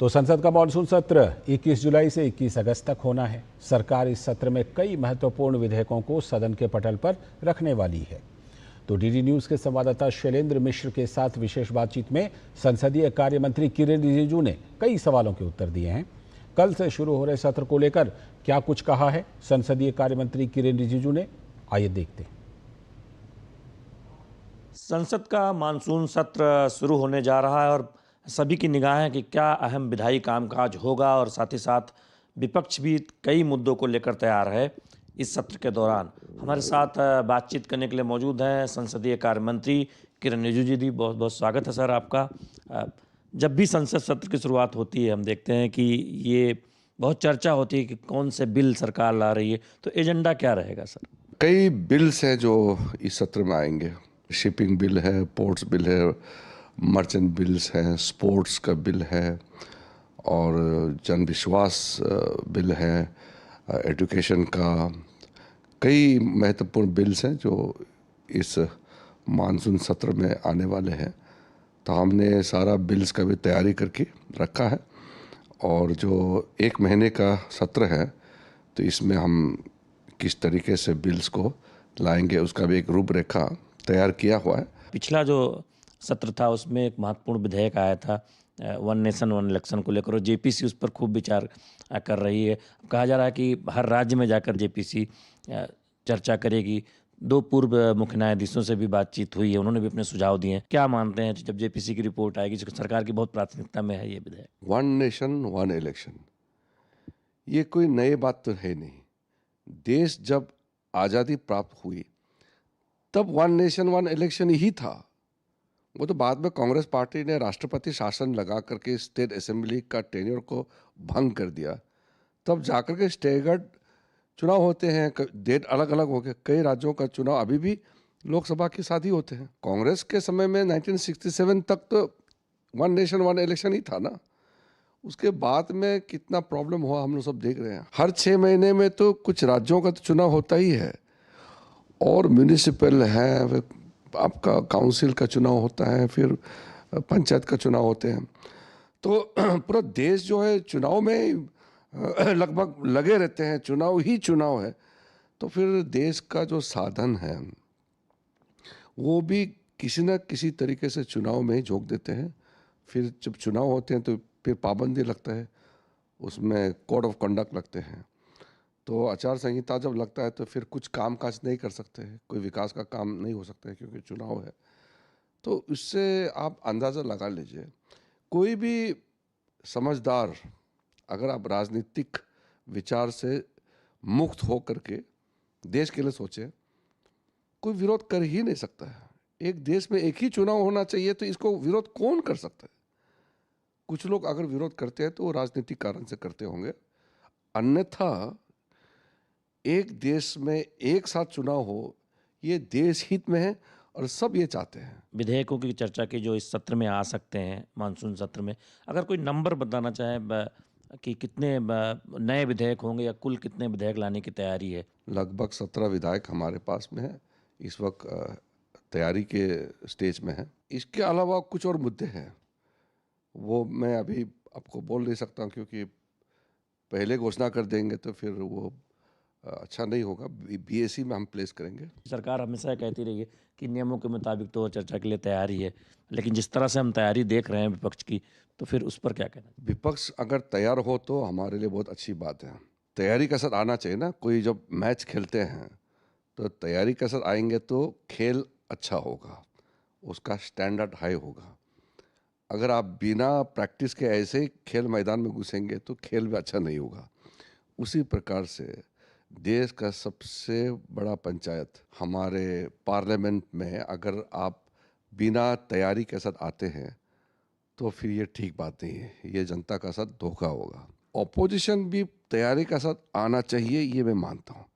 तो संसद का मानसून सत्र 21 जुलाई से 21 अगस्त तक होना है। सरकार इस सत्र में कई महत्वपूर्ण विधेयकों को सदन के पटल पर रखने वाली है। तो डीडी न्यूज के संवाददाता शैलेंद्र मिश्र के साथ विशेष बातचीत में संसदीय कार्य मंत्री किरेन रिजिजू ने कई सवालों के उत्तर दिए हैं। कल से शुरू हो रहे सत्र को लेकर क्या कुछ कहा है संसदीय कार्य मंत्री किरेन रिजिजू ने, आइए देखते हैं। संसद का मानसून सत्र शुरू होने जा रहा है और सभी की निगाहें हैं कि क्या अहम विधायी कामकाज होगा और साथ ही साथ विपक्ष भी कई मुद्दों को लेकर तैयार है। इस सत्र के दौरान हमारे साथ बातचीत करने के लिए मौजूद हैं संसदीय कार्य मंत्री किरेन रिजिजू जी। बहुत बहुत स्वागत है सर आपका। जब भी संसद सत्र की शुरुआत होती है हम देखते हैं कि ये बहुत चर्चा होती है कि कौन से बिल सरकार ला रही है, तो एजेंडा क्या रहेगा सर? कई बिल्स हैं जो इस सत्र में आएंगे। शिपिंग बिल है, पोर्ट्स बिल है, मर्चेंट बिल्स हैं, स्पोर्ट्स का बिल है और जन विश्वास बिल है, एजुकेशन का। कई महत्वपूर्ण बिल्स हैं जो इस मानसून सत्र में आने वाले हैं। तो हमने सारा बिल्स का भी तैयारी करके रखा है और जो एक महीने का सत्र है तो इसमें हम किस तरीके से बिल्स को लाएंगे उसका भी एक रूपरेखा तैयार किया हुआ है। पिछला जो सत्र था उसमें एक महत्वपूर्ण विधेयक आया था वन नेशन वन इलेक्शन को लेकर और जेपीसी उस पर खूब विचार कर रही है। कहा जा रहा है कि हर राज्य में जाकर जेपीसी चर्चा करेगी। दो पूर्व मुख्य न्यायाधीशों से भी बातचीत हुई है, उन्होंने भी अपने सुझाव दिए हैं। क्या मानते हैं जब जेपीसी की रिपोर्ट आएगी, सरकार की बहुत प्राथमिकता में है ये विधेयक? वन नेशन वन इलेक्शन ये कोई नई बात तो है नहीं। देश जब आज़ादी प्राप्त हुई तब वन नेशन वन इलेक्शन ही था। वो तो बाद में कांग्रेस पार्टी ने राष्ट्रपति शासन लगा करके स्टेट असेंबली का टेन्योर को भंग कर दिया, तब जाकर के स्टेगर्ड चुनाव होते हैं। डेट अलग अलग हो गए। कई राज्यों का चुनाव अभी भी लोकसभा के साथ ही होते हैं। कांग्रेस के समय में 1967 तक तो वन नेशन वन इलेक्शन ही था ना। उसके बाद में कितना प्रॉब्लम हुआ हम लोग सब देख रहे हैं। हर 6 महीने में तो कुछ राज्यों का तो चुनाव होता ही है और म्यूनिसिपल है, आपका काउंसिल का चुनाव होता है, फिर पंचायत का चुनाव होते हैं। तो पूरा देश जो है चुनाव में लगभग लगे रहते हैं। चुनाव ही चुनाव है। तो फिर देश का जो साधन है वो भी किसी न किसी तरीके से चुनाव में ही झोंक देते हैं। फिर जब चुनाव होते हैं तो फिर पाबंदी लगता है, उसमें कोड ऑफ कंडक्ट लगते हैं। तो आचार संहिता जब लगता है तो फिर कुछ काम काज नहीं कर सकते हैं, कोई विकास का काम नहीं हो सकता है क्योंकि चुनाव है। तो इससे आप अंदाज़ा लगा लीजिए, कोई भी समझदार अगर आप राजनीतिक विचार से मुक्त हो करके देश के लिए सोचे, कोई विरोध कर ही नहीं सकता है। एक देश में एक ही चुनाव होना चाहिए, तो इसको विरोध कौन कर सकता है? कुछ लोग अगर विरोध करते हैं तो वो राजनीतिक कारण से करते होंगे, अन्यथा एक देश में एक साथ चुनाव हो ये देश हित में है और सब ये चाहते हैं। विधेयकों की चर्चा की जो इस सत्र में आ सकते हैं मानसून सत्र में, अगर कोई नंबर बताना चाहे कि कितने नए विधेयक होंगे या कुल कितने विधेयक लाने की तैयारी है? लगभग 17 विधायक हमारे पास में है इस वक्त, तैयारी के स्टेज में है। इसके अलावा कुछ और मुद्दे हैं, वो मैं अभी आपको बोल नहीं सकता हूँ क्योंकि पहले घोषणा कर देंगे तो फिर वो अच्छा नहीं होगा। बीएसी में हम प्लेस करेंगे। सरकार हमेशा कहती रही है कि नियमों के मुताबिक तो चर्चा के लिए तैयार ही है, लेकिन जिस तरह से हम तैयारी देख रहे हैं विपक्ष की, तो फिर उस पर क्या कहना? विपक्ष अगर तैयार हो तो हमारे लिए बहुत अच्छी बात है। तैयारी के साथ आना चाहिए ना। कोई जब मैच खेलते हैं तो तैयारी के साथ आएंगे तो खेल अच्छा होगा, उसका स्टैंडर्ड हाई होगा। अगर आप बिना प्रैक्टिस के ऐसे ही खेल मैदान में घुसेंगे तो खेल भी अच्छा नहीं होगा। उसी प्रकार से देश का सबसे बड़ा पंचायत हमारे पार्लियामेंट में अगर आप बिना तैयारी के साथ आते हैं तो फिर ये ठीक बात नहीं है, ये जनता का साथ धोखा होगा। ऑपोजिशन भी तैयारी का साथ आना चाहिए, ये मैं मानता हूँ,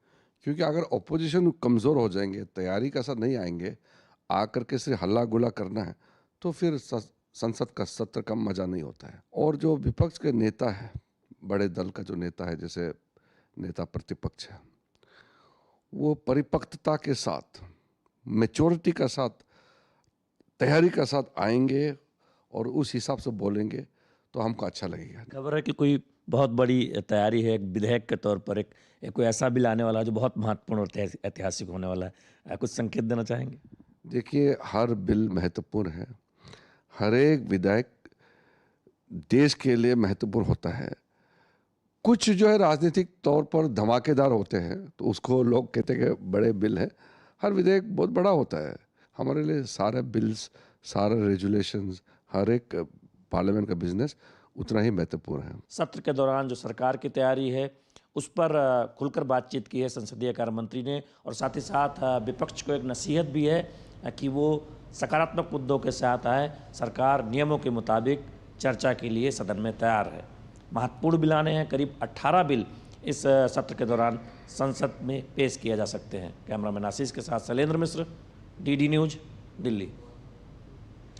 क्योंकि अगर ऑपोजिशन कमज़ोर हो जाएंगे, तैयारी का साथ नहीं आएंगे, आकर के सिर्फ हल्ला गुला करना है, तो फिर संसद का सत्र का मज़ा नहीं होता है। और जो विपक्ष के नेता है, बड़े दल का जो नेता है, जैसे नेता प्रतिपक्ष है, वो परिपक्वता के साथ, मैच्योरिटी का साथ, तैयारी का साथ आएंगे और उस हिसाब से बोलेंगे तो हमको अच्छा लगेगा। खबर है कि कोई बहुत बड़ी तैयारी है एक विधेयक के तौर पर, एक कोई ऐसा बिल आने वाला है जो बहुत महत्वपूर्ण और ऐतिहासिक होने वाला है। कुछ संकेत देना चाहेंगे? देखिए, हर बिल महत्वपूर्ण है, हर एक विधेयक देश के लिए महत्वपूर्ण होता है। कुछ जो है राजनीतिक तौर पर धमाकेदार होते हैं तो उसको लोग कहते हैं कि बड़े बिल हैं। हर विधेयक बहुत बड़ा होता है। हमारे लिए सारे बिल्स, सारे रेजुलेशंस, हर एक पार्लियामेंट का बिजनेस उतना ही महत्वपूर्ण है। सत्र के दौरान जो सरकार की तैयारी है उस पर खुलकर बातचीत की है संसदीय कार्य मंत्री ने, और साथ ही साथ विपक्ष को एक नसीहत भी है कि वो सकारात्मक मुद्दों के साथ आए। सरकार नियमों के मुताबिक चर्चा के लिए सदन में तैयार है। महत्वपूर्ण बिल आने हैं, करीब 18 बिल इस सत्र के दौरान संसद में पेश किए जा सकते हैं। कैमरामैन आशीष के साथ शैलेंद्र मिश्र, डीडी न्यूज़, दिल्ली।